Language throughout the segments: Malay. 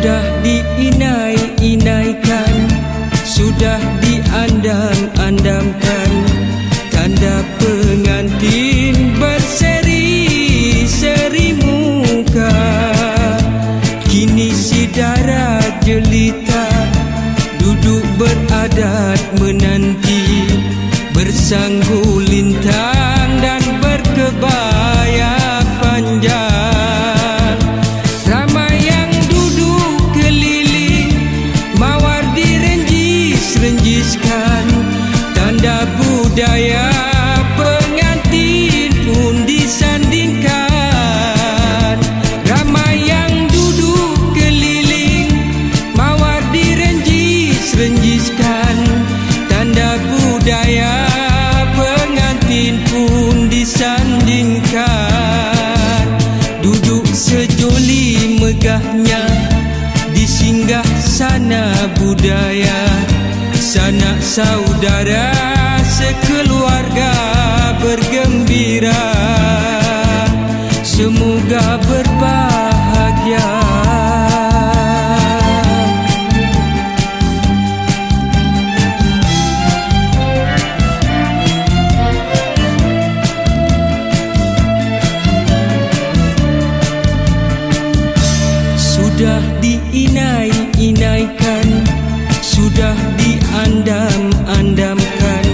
Sudah diinai-inaikan, sudah diandam-andamkan, tanda pengantin berseri-seri muka. Kini si dara jelita duduk beradat menanti, bersanggu lintang dan berkebaya panjang. Ramai yang duduk keliling, mawar direnjis-renjiskan, tanda budaya pengantin pun disandingkan. Ramai yang duduk keliling, mawar direnjis-renjiskan, tanda budaya pengantin pun disandingkan. Duduk sejoli megahnya di singgah sana budaya, sanak saudara sekeluarga bergembira, semoga berbahagia. Sudah diinai-inaikan, sudah diandam-andamkan,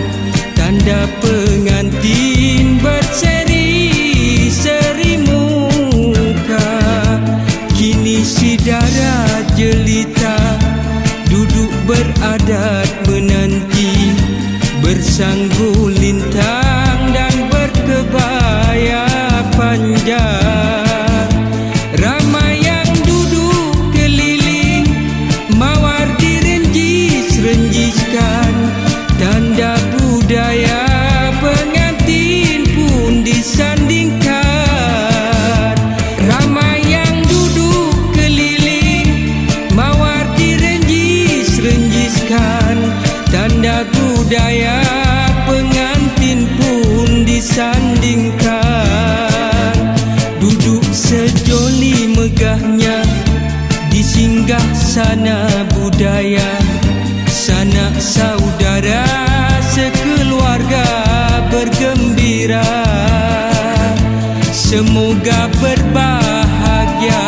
tanda pengantin berseri-seri muka. Kini si dara jelita duduk beradat menanti, bersanggu lintang dan berkebaya panjang. Ramai yang duduk keliling, mawar direnjis-renjiskan, tanda budaya pengantin pun disandingkan. Ramai yang duduk keliling, mawar direnjis-renjiskan, tanda budaya pengantin pun disandingkan. Duduk sejoli megahnya di singgah sana budaya, sanak saudara sekeluarga bergembira, semoga berbahagia.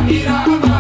Irama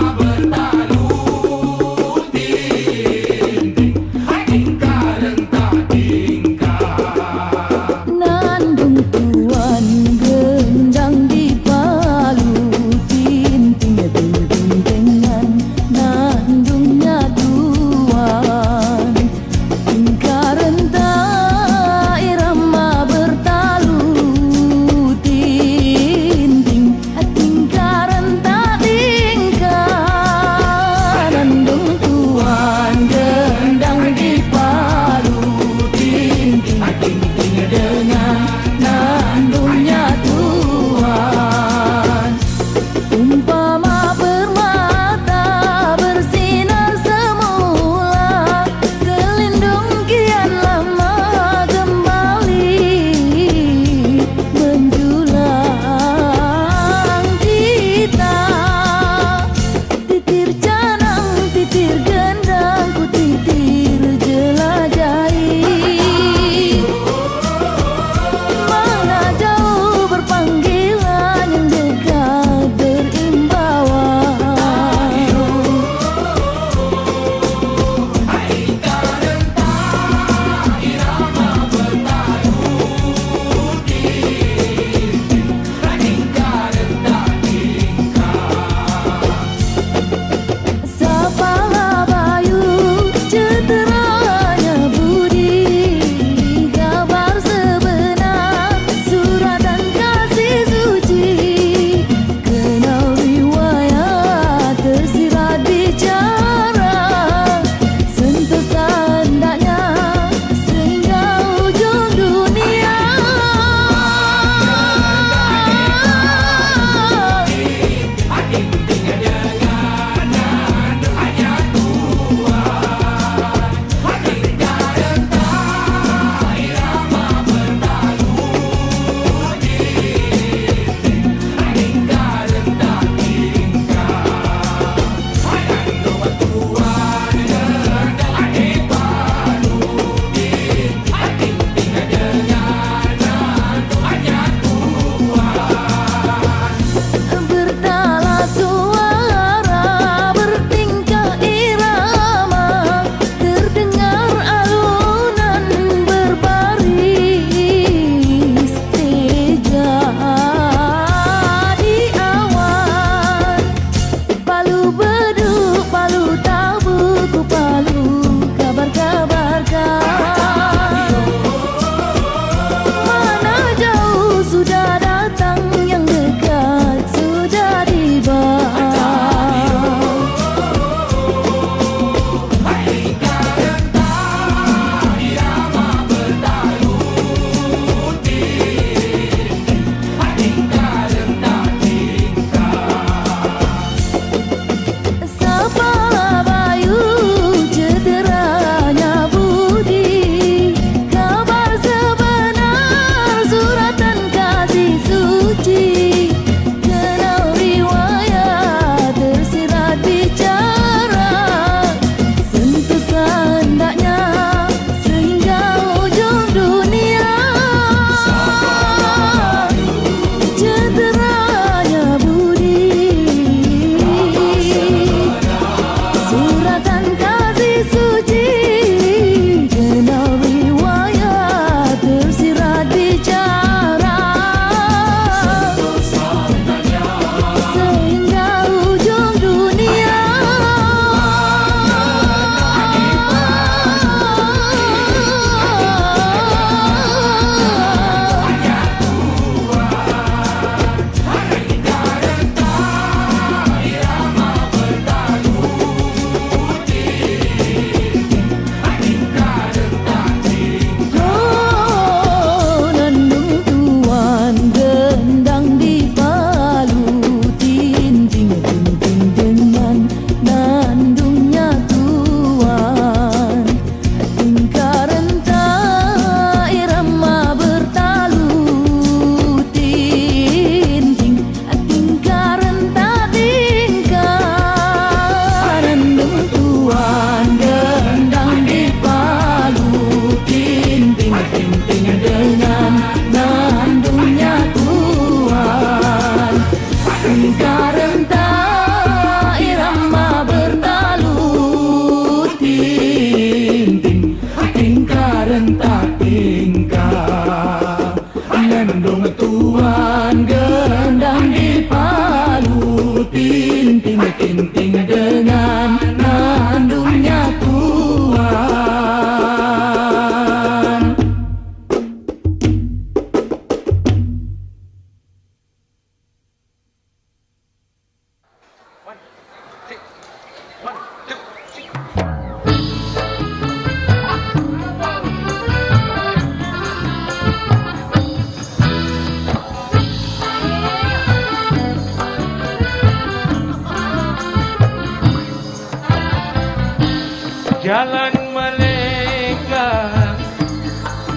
jalan melenggang,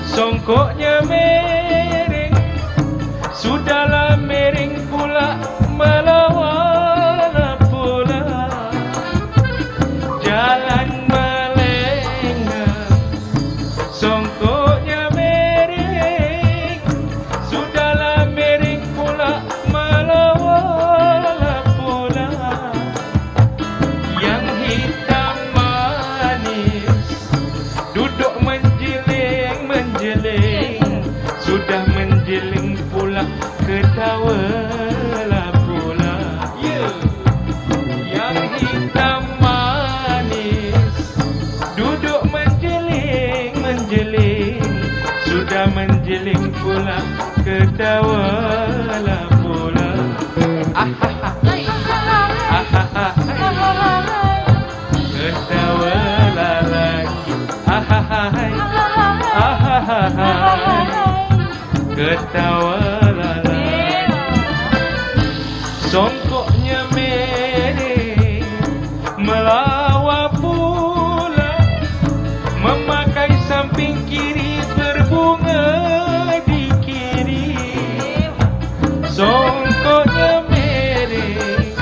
songkoknya miring, sudahlah miring pula melawan pula. Jalan melenggang, songkoknya miring, sudahlah miring pula melawan pula. Yang hitam manis duduk menjeling-menjeling, sudah menjeling pula ketawalah pula. Yang hitam manis duduk menjeling-menjeling, sudah menjeling pula ketawalah pula. Ketawalah lagi, ketawalah lagi. Songkoknya miring melawak pula, memakai samping kiri berbunga di kiri. Songkoknya miring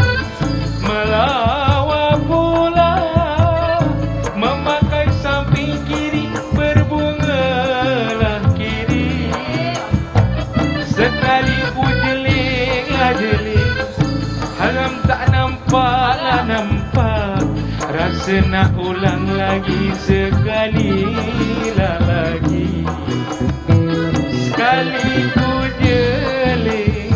melawak pula, memakai samping kiri berbungalah kiri. Sekali ku jeling-jeling, haram tak nampaklah nampak, rasa nak ulang lagi sekali lah lagi. Sekali ku jeling,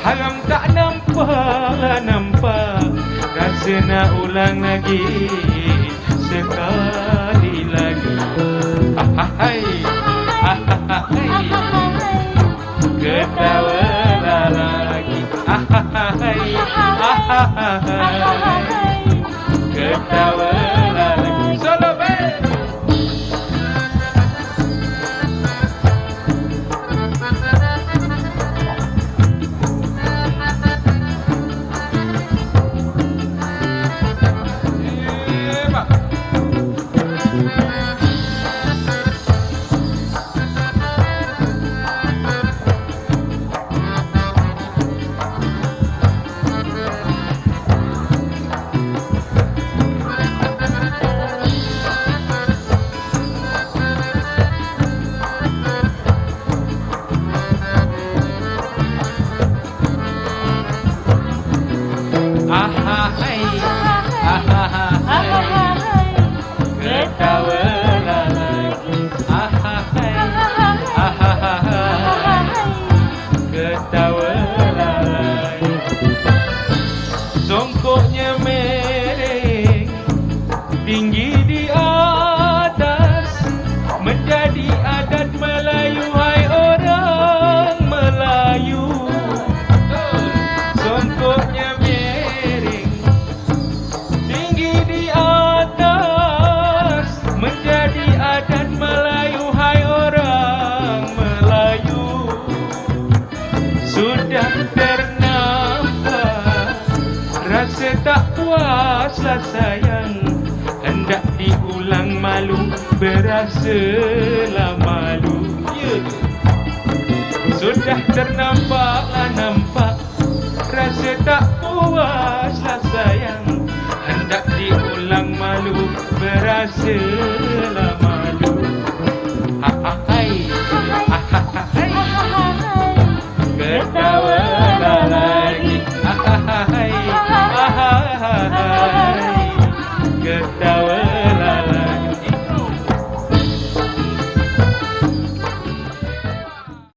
haram tak nampaklah nampak, rasa nak ulang lagi sekali lagi. Ketawalah lagi, ketawalah lagi. Solo band. Ketawalah lagi, ketawalah lagi. Songkoknya miring tinggi di atas, menjadi adat Melayu, hai orang Melayu. Songkoknya miring tinggi di atas, menjadi adat Melayu, hai orang Melayu. Sudah ternampak rasa tak puaslah sayang, hendak diulang malu, berasalah malu. Sudah ternampaklah nampak, rasa tak puaslah sayang, hendak diulang malu, berasalah